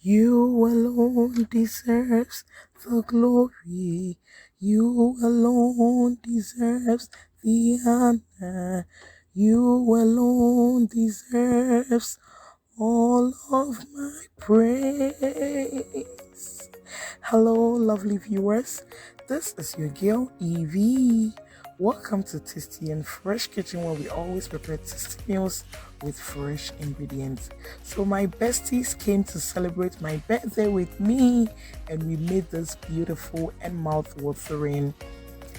You alone deserves the glory. You alone deserves the honor. You alone deserves all of my praise. Hello, lovely viewers. This is your girl Evee. Welcome to Tasty and Fresh Kitchen, where we always prepare tasty meals with fresh ingredients. So my besties came to celebrate my birthday with me, and we made this beautiful and mouth-watering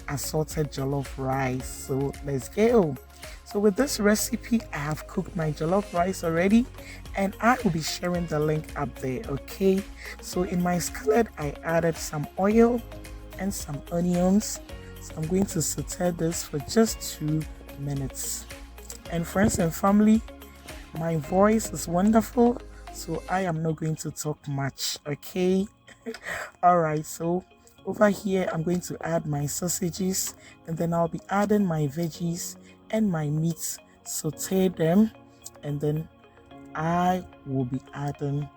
assorted jollof rice. So let's go. So with this recipe, I have cooked my jollof rice already, and I will be sharing the link up there. Okay, so in my skillet I added some oil and some onions. So I'm going to saute this for just 2 minutes. And friends and family, my voice is wonderful, so I am not going to talk much. Okay. All right, so over here I'm going to add my sausages, and then I'll be adding my veggies and my meat, saute them, and then I will be adding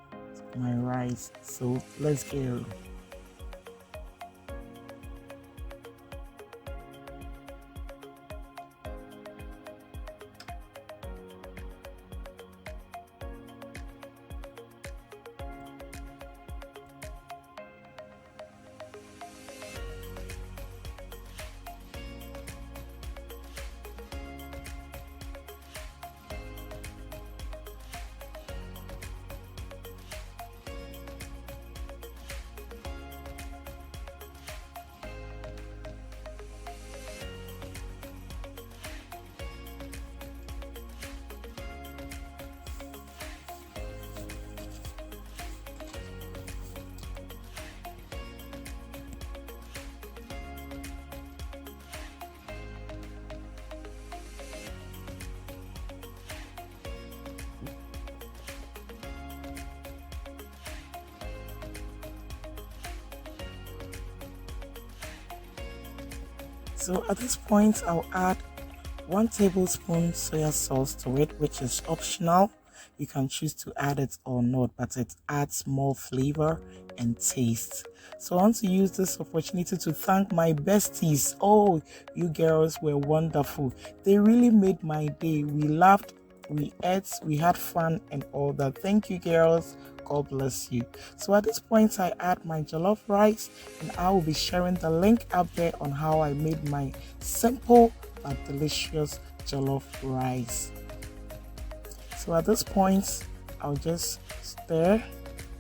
my rice. So let's go. So at this point, I'll add 1 tablespoon soya sauce to it, which is optional. You can choose to add it or not, but it adds more flavor and taste. So I want to use this opportunity to thank my besties. Oh, you girls were wonderful. They really made my day. We laughed, we ate, we had fun and all that. Thank you, girls. God bless you. So at this point, I add my jollof rice, and I will be sharing the link up there on how I made my simple but delicious jollof rice. So at this point, I'll just stir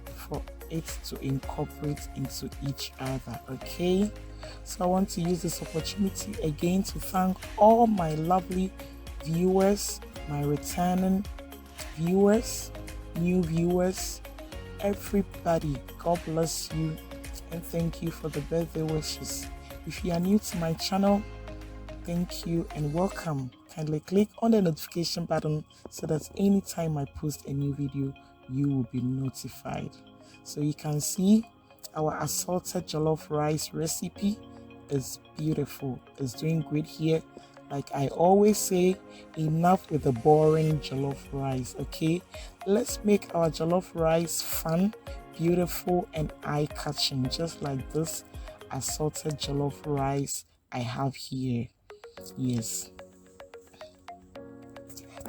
for it to incorporate into each other. Okay, so I want to use this opportunity again to thank all my lovely viewers, my returning viewers, new viewers, everybody. God bless you, and thank you for the birthday wishes. If you are new to my channel, thank you and welcome. Kindly click on the notification button so that anytime I post a new video, you will be notified. So you can see our assorted jollof rice recipe is beautiful. It's doing great here. Like I always say, enough with the boring jollof rice. Okay, let's make our jollof rice fun, beautiful and eye-catching, just like this assorted jollof rice I have here. Yes,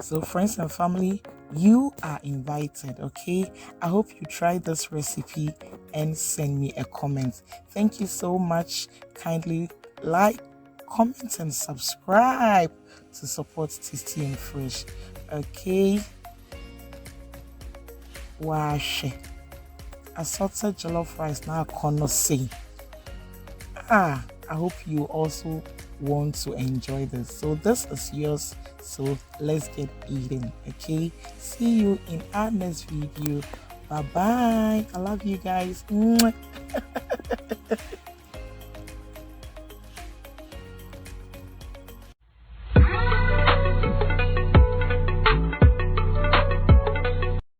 so friends and family, you are invited. Okay, I hope you try this recipe and send me a comment. Thank you so much. Kindly like, comment and subscribe to support Tasty and Fresh. Okay, wash assorted jollof rice now I say. I hope you also want to enjoy this. So this is yours, so let's get eating. Okay, see you in our next video. Bye bye. I love you guys.